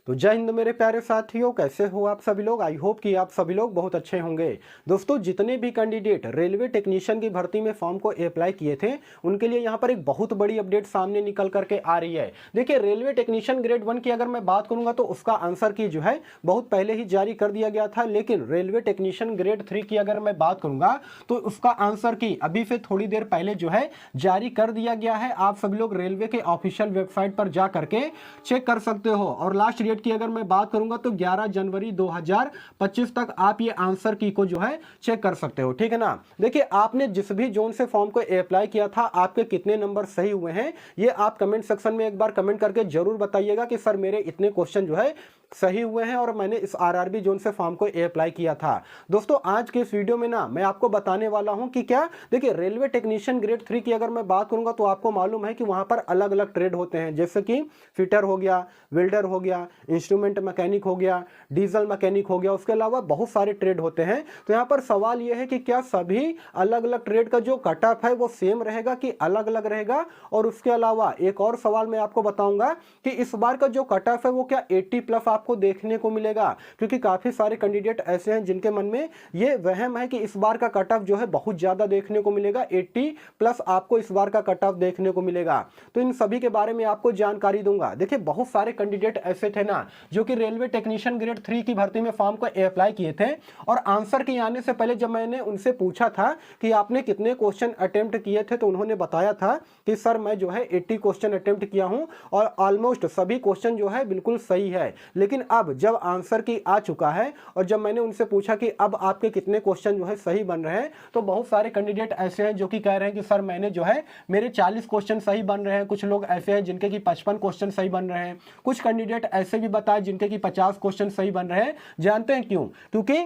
तो जय हिंद मेरे प्यारे साथियों, कैसे हो आप सभी लोग। आई होप कि आप सभी लोग बहुत अच्छे होंगे। दोस्तों, जितने भी कैंडिडेट रेलवे टेक्नीशियन की भर्ती में फॉर्म को अप्लाई किए थे उनके लिए यहाँ पर एक बहुत बड़ी अपडेट सामने निकल करके आ रही है। देखिए, रेलवे टेक्नीशियन ग्रेड 1 की अगर मैं बात करूंगा तो उसका आंसर की जो है बहुत पहले ही जारी कर दिया गया था, लेकिन रेलवे टेक्नीशियन ग्रेड 3 की अगर मैं बात करूंगा तो उसका आंसर की अभी से थोड़ी देर पहले जो है जारी कर दिया गया है। आप सभी लोग रेलवे के ऑफिशियल वेबसाइट पर जा करके चेक कर सकते हो। और लास्ट डेट की अगर मैं बात करूंगा तो 11 जनवरी 2025 तक आप ये आंसर की को जो है चेक कर सकते हो, ठीक है ना। देखिए, आपने जिस भी जोन से फॉर्म को अप्लाई किया था, आपके कितने नंबर सही हुए हैं ये आप कमेंट सेक्शन में एक बार कमेंट करके जरूर बताइएगा कि सर मेरे इतने क्वेश्चन जो है सही हुए हैं और मैंने इस आरआरबी जोन से फॉर्म को अप्लाई किया था। दोस्तों, आज के इस वीडियो में ना मैं आपको बताने वाला हूं कि क्या, देखिए, रेलवे टेक्नीशियन ग्रेड 3 की अगर मैं बात करूंगा तो आपको मालूम है कि वहां पर अलग अलग ट्रेड होते हैं, जैसे कि फिटर हो गया, वेल्डर हो गया, इंस्ट्रूमेंट मैकेनिक हो गया, डीजल मैकेनिक हो गया, उसके अलावा बहुत सारे ट्रेड होते हैं। तो यहाँ पर सवाल यह है कि क्या सभी अलग अलग ट्रेड का जो कट ऑफ है वो सेम रहेगा कि अलग अलग रहेगा। और उसके अलावा एक और सवाल मैं आपको बताऊंगा कि इस बार का जो कट ऑफ है वो क्या 80 प्लस आपको देखने को मिलेगा, क्योंकि काफी सारे कैंडिडेट ऐसे हैं जिनके मन में ये वहम है कि इस बार का कट ऑफ जो है बहुत ज्यादा देखने को मिलेगा, 80 प्लस आपको इस बार का कट ऑफ देखने को मिलेगा। तो इन सभी के बारे में आपको जानकारी दूंगा। देखिए, बहुत सारे कैंडिडेट ऐसे थे ना जो कि रेलवे टेक्नीशियन ग्रेड 3 की भर्ती में फॉर्म को अप्लाई किए थे, और आंसर के आने से पहले जब मैंने उनसे पूछा था कि आपने कितने क्वेश्चन अटेम्प्ट किए थे तो उन्होंने बताया था कि सर मैं जो है 80 क्वेश्चन अटेम्प्ट किया हूं और ऑलमोस्ट सभी क्वेश्चन जो है बिल्कुल सही है। लेकिन अब जब आंसर की आ चुका है और जब मैंने उनसे पूछा कि अब आपके कितने क्वेश्चन जो है सही बन रहे हैं, तो बहुत सारे कैंडिडेट ऐसे हैं जो कि कह रहे हैं कि सर मैंने जो है मेरे 40 क्वेश्चन सही बन रहे हैं। कुछ लोग ऐसे हैं जिनके कि 55 क्वेश्चन सही बन रहे हैं। कुछ कैंडिडेट ऐसे भी बताए जिनके कि 50 क्वेश्चन सही बन रहे हैं। जानते हैं क्यों? क्योंकि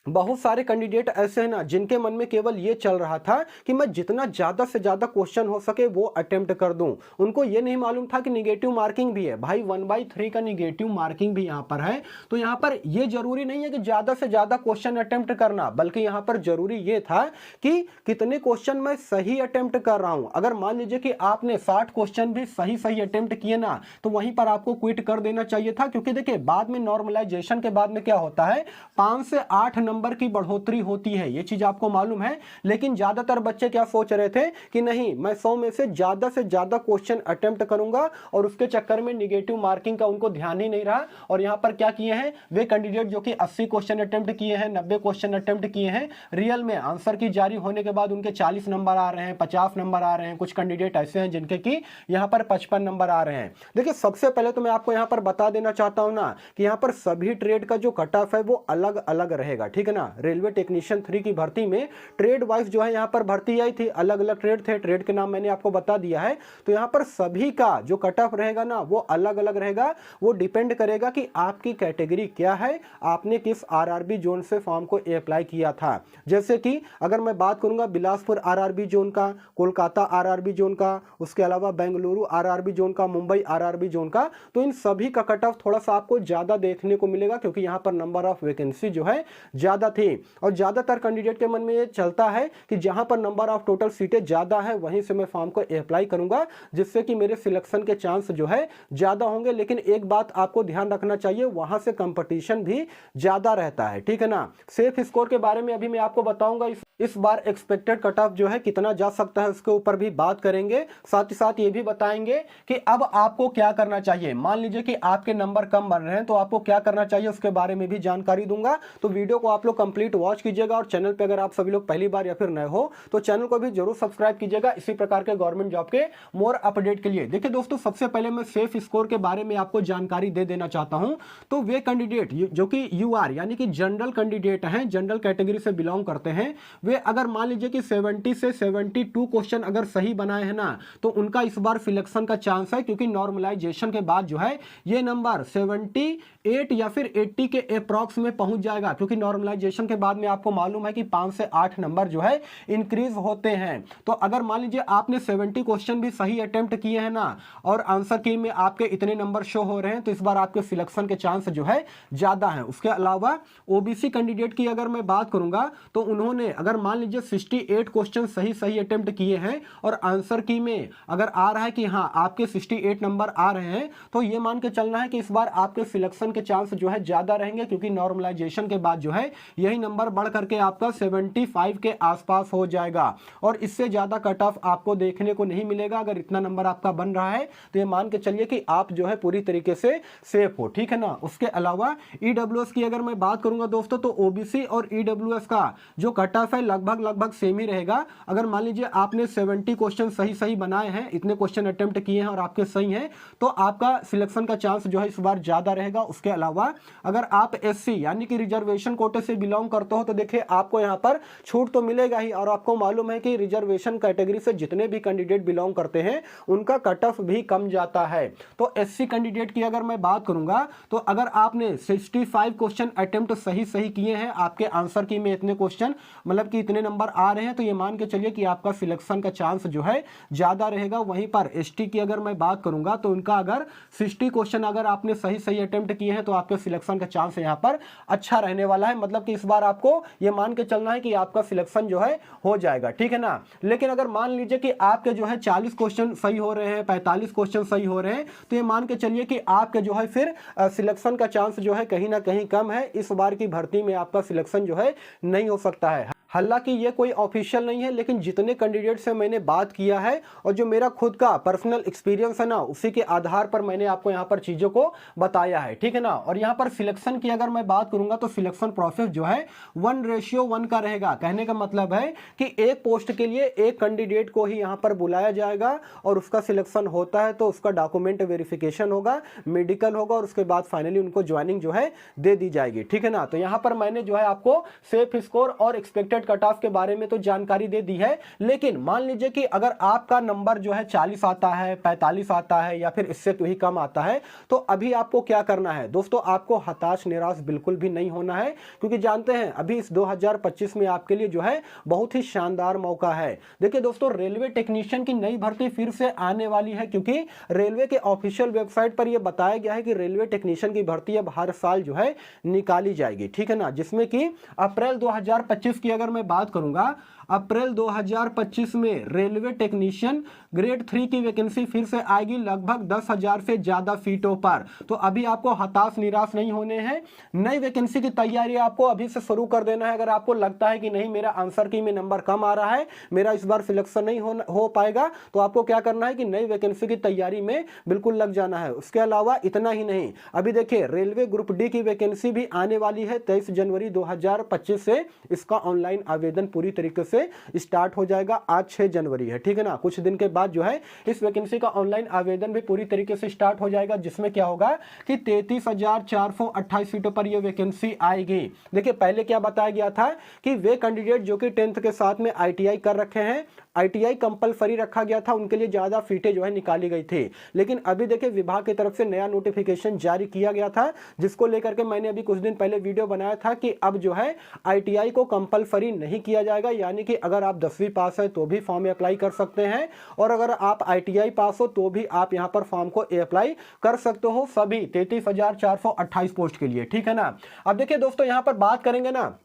बहुत सारे कैंडिडेट ऐसे हैं ना जिनके मन में केवल ये चल रहा था कि मैं जितना ज्यादा से ज्यादा क्वेश्चन हो सके वो अटेम्प्ट कर दूं। उनको ये नहीं मालूम था कि निगेटिव मार्किंग भी है भाई, 1/3 का निगेटिव मार्किंग भी यहाँ पर है। तो यहाँ पर ये जरूरी नहीं है कि ज्यादा से ज्यादा क्वेश्चन अटेम्प्ट करना, बल्कि यहाँ पर जरूरी ये था कि कितने क्वेश्चन मैं सही अटेम्प्ट कर रहा हूं। अगर मान लीजिए कि आपने 60 क्वेश्चन भी सही सही अटेम्प्ट किए ना, तो वहीं पर आपको क्विट कर देना चाहिए था, क्योंकि देखिए बाद में नॉर्मलाइजेशन के बाद में क्या होता है, 5 से 8 नंबर की बढ़ोतरी होती है। ये चीज आपको मालूम है। लेकिन ज्यादातर बच्चे क्या सोच रहे थे कि नहीं, मैं 100 में से ज्यादा क्वेश्चन अटेम्प्ट करूंगा, और उसके चक्कर में निगेटिव मार्किंग का उनको ध्यान ही नहीं रहा। और यहां पर क्या किए हैं वे कैंडिडेट जो कि 80 क्वेश्चन अटेम्प्ट किए हैं, 90 क्वेश्चन अटेम्प्ट किए हैं, रियल में आंसर की जारी होने के बाद उनके 40 नंबर आ रहे हैं, 50 नंबर आ रहे हैं। कुछ कैंडिडेट ऐसे हैं जिनके कि यहां पर 55 नंबर आ रहे हैं। देखिए, सबसे पहले तो मैं आपको यहां पर बता देना चाहता हूं ना कि यहां पर सभी ट्रेड का जो कट ऑफ है वो अलग अलग रहेगा, ठीक है ना। रेलवे टेक्नीशियन 3 की भर्ती में ट्रेड वाइज जो है यहाँ पर भर्ती आई थी, अलग अलग ट्रेड थे, ट्रेड के नाम मैंने आपको बता दिया है। तो यहाँ पर सभी का जो कट ऑफ रहेगा ना वो अलग अलग रहेगा। वो डिपेंड करेगा कि आपकी कैटेगरी क्या है, आपने किस आरआरबी जोन से फॉर्म को अप्लाई किया था। जैसे कि अगर मैं बात करूंगा बिलासपुर आरआरबी जोन का, कोलकाता आरआरबी जोन का, उसके अलावा बेंगलुरु आरआरबी जोन का, मुंबई आरआरबी जोन का, तो इन सभी का कट ऑफ थोड़ा सा आपको ज्यादा देखने को मिलेगा, क्योंकि यहाँ पर नंबर ऑफ वैकेंसी जो है ज्यादा थी। और ज्यादातर कैंडिडेट के मन में ये चलता है कि जहां पर नंबर ऑफ टोटल सीटें ज्यादा है वहीं से मैं फॉर्म को अप्लाई करूंगा, जिससे कि मेरे सिलेक्शन के चांस जो है ज्यादा होंगे। लेकिन एक बात आपको ध्यान रखना चाहिए, वहां से कंपटीशन भी ज्यादा रहता है, ठीक है ना। सेफ स्कोर के बारे में अभी मैं आपको बताऊंगा। इस बार एक्सपेक्टेड कट ऑफ जो है कितना जा सकता है उसके ऊपर भी बात करेंगे। साथ ही साथ ये भी बताएंगे कि अब आपको क्या करना चाहिए। मान लीजिए कि आपके नंबर कम बन रहे हैं तो आपको क्या करना चाहिए, उसके बारे में भी जानकारी दूंगा। तो वीडियो को आप लोग कंप्लीट वॉच कीजिएगा, और चैनल पे अगर आप सभी लोग पहली बार या फिर नए हो तो चैनल को भी जरूर सब्सक्राइब कीजिएगा इसी प्रकार के गवर्नमेंट जॉब के मोर अपडेट के लिए। देखिए दोस्तों, सबसे पहले मैं सेफ स्कोर के बारे में आपको जानकारी दे देना चाहता हूं। तो वे कैंडिडेट जो कि यूआर यानी कि जनरल कैंडिडेट हैं, जनरल कैटेगरी से बिलोंग करते हैं, वे अगर मान लीजिए कि 70 से 72 क्वेश्चन अगर सही बनाए हैं ना, तो उनका इस बार सिलेक्शन का चांस है, क्योंकि नॉर्मलाइजेशन के बाद जो है ये नंबर 78 या फिर 80 के अप्रॉक्स में पहुंच जाएगा, क्योंकि नॉर्मलाइजेशन नॉर्मलाइजेशन के बाद में आपको मालूम है कि 5 से 8 नंबर जो है इंक्रीज होते हैं। तो अगर मान लीजिए आपने 70 क्वेश्चन भी सही अटेम्प्ट किए हैं ना और आंसर की में आपके इतने नंबर शो हो रहे हैं, तो इस बार आपके सिलेक्शन के चांस जो है ज्यादा है। उसके अलावा ओबीसी कैंडिडेट की अगर मैं बात करूंगा तो उन्होंने अगर मान लीजिए 68 क्वेश्चन सही अटेम्प्ट किए हैं और आंसर की में अगर आ रहा है कि हाँ आपके 68 नंबर आ रहे हैं, तो ये मान के चलना है कि इस बार आपके सिलेक्शन के चांस जो है ज्यादा रहेंगे, क्योंकि नॉर्मलाइजेशन के बाद जो है यही नंबर बढ़ करके आपका 75 के आसपास हो जाएगा और इससे ज्यादा कट ऑफ आपको देखने को नहीं मिलेगा। अगर इतना नंबर आपका बन रहा है तो ये मान के चलिए कि आप जो है पूरी तरीके से सेफ हो, ठीक है ना। उसके अलावा ईडब्ल्यूएस की अगर मैं बात करूंगा दोस्तों, तो ओबीसी और ईडब्ल्यूएस का जो कट ऑफ है लगभग सेम ही रहेगा। अगर मान लीजिए आपने 70 क्वेश्चन सही बनाए हैं, इतने क्वेश्चन अटेम्प्ट किए हैं और आपके सही हैं, तो आपका सिलेक्शन का चांस जो है इस बार ज्यादा रहेगा। उसके अलावा अगर आप एससी यानी कि रिजर्वेशन कोटे से बिलोंग करते हो तो देखिए आपको यहां पर छूट तो मिलेगा ही, और आपको मालूम है कि रिजर्वेशन कैटेगरी से जितने भी कैंडिडेट बिलोंग करते हैं उनका कट ऑफ भी कम जाता है। तो एससी कैंडिडेट की अगर मैं बात करूंगा तो अगर आपने 65 क्वेश्चन अटेम्प्ट सही किए हैं, आपके आंसर की में इतने क्वेश्चन मतलब कि इतने नंबर आ रहे हैं, तो ये मान के चलिए कि आपका सिलेक्शन का चांस जो है ज्यादा रहेगा। वहीं पर एसटी की अगर मैं बात करूंगा तो उनका अगर 60 क्वेश्चन अगर आपने सही अटेम्प्ट किए हैं तो आपके सिलेक्शन का चांस यहां पर अच्छा रहने वाला है। मतलब कि इस बार आपको ये मान के चलना है कि आपका सिलेक्शन जो है हो जाएगा, ठीक है ना। लेकिन अगर मान लीजिए कि आपके जो है 40 क्वेश्चन सही हो रहे हैं, 45 क्वेश्चन सही हो रहे हैं, तो ये मान के चलिए कि आपके जो है फिर सिलेक्शन का चांस जो है कहीं ना कहीं कम है। इस बार की भर्ती में आपका सिलेक्शन जो है नहीं हो सकता है। हालांकि ये कोई ऑफिशियल नहीं है, लेकिन जितने कैंडिडेट से मैंने बात किया है और जो मेरा खुद का पर्सनल एक्सपीरियंस है ना, उसी के आधार पर मैंने आपको यहाँ पर चीज़ों को बताया है, ठीक है ना। और यहाँ पर सिलेक्शन की अगर मैं बात करूंगा तो सिलेक्शन प्रोसेस जो है 1:1 का रहेगा। कहने का मतलब है कि एक पोस्ट के लिए एक कैंडिडेट को ही यहाँ पर बुलाया जाएगा और उसका सिलेक्शन होता है तो उसका डॉक्यूमेंट वेरिफिकेशन होगा, मेडिकल होगा और उसके बाद फाइनली उनको ज्वाइनिंग जो है दे दी जाएगी, ठीक है ना। तो यहाँ पर मैंने जो है आपको सेफ स्कोर और एक्सपेक्टेड कट ऑफ के बारे में तो जानकारी दे दी है। लेकिन मान लीजिए कि अगर आपका नंबर जो है 40 आता है, 45 आता है या फिर इससे भी कम आता है, तो अभी आपको क्या करना है दोस्तों, आपको हताश निराश बिल्कुल भी नहीं होना है, क्योंकि जानते हैं अभी इस 2025 में आपके लिए जो है बहुत ही शानदार मौका है। देखिए दोस्तों, रेलवे टेक्नीशियन की नई भर्ती फिर से आने वाली है, क्योंकि रेलवे के ऑफिशियल वेबसाइट पर यह बताया गया है कि रेलवे टेक्नीशियन की भर्ती अब हर साल जो है निकाली जाएगी, ठीक है ना। जिसमें कि अप्रैल 2025 की अगर मैं बात करूंगा, अप्रैल 2025 में रेलवे टेक्नीशियन ग्रेड 3 की वैकेंसी फिर से आएगी लगभग 10,000 से ज्यादा सीटों पर। तो अभी आपको हताश निराश नहीं होने हैं, नई वैकेंसी की तैयारी आपको अभी से शुरू कर देना है। अगर आपको लगता है कि नहीं मेरा आंसर की में नंबर कम आ रहा है, मेरा इस बार सिलेक्शन नहीं हो पाएगा, तो आपको क्या करना है कि नई वैकेंसी की तैयारी में बिल्कुल लग जाना है। उसके अलावा इतना ही नहीं, अभी देखिए रेलवे ग्रुप डी की वैकेंसी भी आने वाली है 23 जनवरी 2025 से। इसका ऑनलाइन आवेदन पूरी तरीके से स्टार्ट हो जाएगा। आज 6 जनवरी है, ठीक है ना। कुछ दिन के बाद जो है इस वैकेंसी का ऑनलाइन आवेदन भी पूरी तरीके से स्टार्ट हो जाएगा, जिसमें क्या होगा कि 33,428 सीटों पर यह वैकेंसी आएगी। देखिए पहले क्या बताया गया था कि वे कैंडिडेट जो कि 10th के साथ में ITI कर रखे हैं, ITI कंपलसरी रखा गया था, उनके लिए ज्यादा सीटें जो है निकाली गई थी। लेकिन अभी देखिए विभाग की तरफ से नया नोटिफिकेशन जारी किया गया था, जिसको लेकर के मैंने अभी कुछ दिन पहले वीडियो बनाया था कि अब जो है ITI को कंपलसरी नहीं किया जाएगा। यानी कि अगर आप 10वीं पास है तो भी फॉर्म में अप्लाई कर सकते हैं, और अगर आप ITI पास हो तो भी आप यहां पर फॉर्म को अप्लाई कर सकते हो, सभी 33,428 पोस्ट के लिए, ठीक है ना। अब देखिए दोस्तों, यहां पर बात करेंगे ना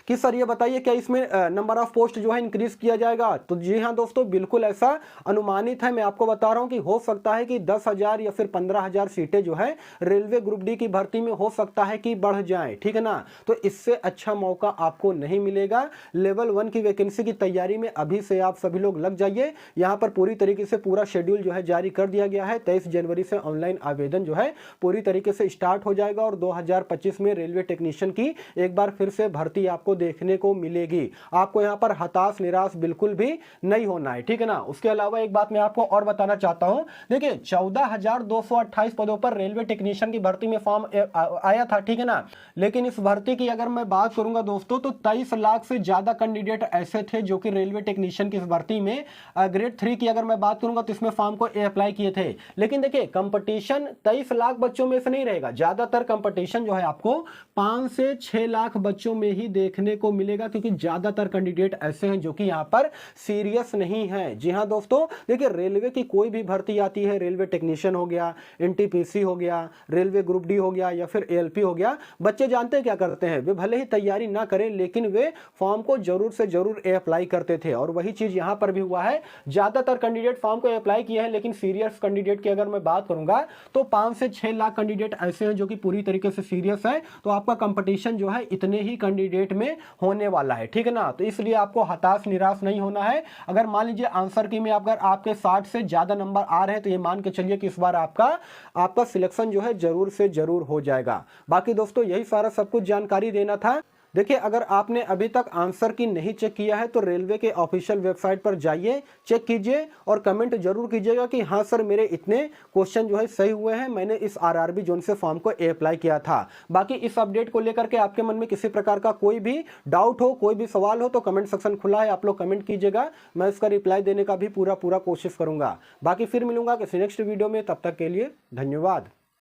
कि सर ये बताइए क्या इसमें नंबर ऑफ पोस्ट जो है इंक्रीज किया जाएगा। तो जी हाँ दोस्तों, बिल्कुल ऐसा अनुमानित है। मैं आपको बता रहा हूं कि हो सकता है कि 10,000 या फिर 15,000 सीटें जो है रेलवे ग्रुप डी की भर्ती में हो सकता है कि बढ़ जाए, ठीक है ना। तो इससे अच्छा मौका आपको नहीं मिलेगा। लेवल 1 की वैकेंसी की तैयारी में अभी से आप सभी लोग लग जाइए। यहाँ पर पूरी तरीके से पूरा शेड्यूल जो है जारी कर दिया गया है। 23 जनवरी से ऑनलाइन आवेदन जो है पूरी तरीके से स्टार्ट हो जाएगा और 2025 में रेलवे टेक्नीशियन की एक बार फिर से भर्ती आप आपको देखने को मिलेगी। आपको यहाँ पर हताश निराश बिल्कुल भी नहीं होना है, ठीक है ना। उसके अलावा एक बात मैं आपको और बताना चाहता हूं, देखिए 14,228 पदों पर रेलवे टेक्नीशियन की भर्ती में फॉर्म आया था, ठीक है ना। लेकिन इस भर्ती की अगर मैं बात करूंगा दोस्तों तो 23 लाख से ज्यादा कैंडिडेट ऐसे थे जो कि रेलवे टेक्नीशियन की इस भर्ती में ग्रेड 3 की अगर मैं बात करूंगा तो इसमें फॉर्म को अप्लाई किए थे। लेकिन देखिए कंपटीशन 23 लाख बच्चों में से नहीं रहेगा, ज्यादातर कंपटीशन जो है आपको 5 से 6 लाख बच्चों में ही देखने को मिलेगा, क्योंकि ज्यादातर कैंडिडेट ऐसे हैं जो कि यहाँ पर सीरियस नहीं है। जी हाँ दोस्तों, देखिए रेलवे की कोई भी भर्ती आती है, रेलवे टेक्नीशियन हो गया, एनटीपीसी हो गया, रेलवे ग्रुप डी हो गया या फिर एएलपी हो गया, बच्चे जानते हैं क्या करते हैं, वे भले ही तैयारी ना करें लेकिन वे फॉर्म को जरूर से जरूर अप्लाई करते थे। और वही चीज यहां पर भी हुआ है, ज्यादातर कैंडिडेट फॉर्म को अप्लाई किए हैं, लेकिन सीरियस कैंडिडेट की अगर मैं बात करूंगा तो 5 से 6 लाख कैंडिडेट ऐसे हैं जो कि पूरी तरीके से सीरियस है। तो आपका कंपटीशन जो है इतने ही कैंडिडेट में होने वाला है, ठीक है ना। तो इसलिए आपको हताश निराश नहीं होना है। अगर मान लीजिए आंसर की में अगर आपके 60 से ज्यादा नंबर आ रहे हैं तो ये मान के चलिए कि इस बार आपका सिलेक्शन जो है जरूर से जरूर हो जाएगा। बाकी दोस्तों यही सारा सब कुछ जानकारी देना था। देखिए अगर आपने अभी तक आंसर की नहीं चेक किया है तो रेलवे के ऑफिशियल वेबसाइट पर जाइए, चेक कीजिए और कमेंट जरूर कीजिएगा कि हाँ सर मेरे इतने क्वेश्चन जो है सही हुए हैं, मैंने इस आरआरबी जोन से फॉर्म को अप्लाई किया था। बाकी इस अपडेट को लेकर के आपके मन में किसी प्रकार का कोई भी डाउट हो, कोई भी सवाल हो तो कमेंट सेक्शन खुला है, आप लोग कमेंट कीजिएगा, मैं इसका रिप्लाई देने का भी पूरा कोशिश करूंगा। बाकी फिर मिलूंगा किसी नेक्स्ट वीडियो में, तब तक के लिए धन्यवाद।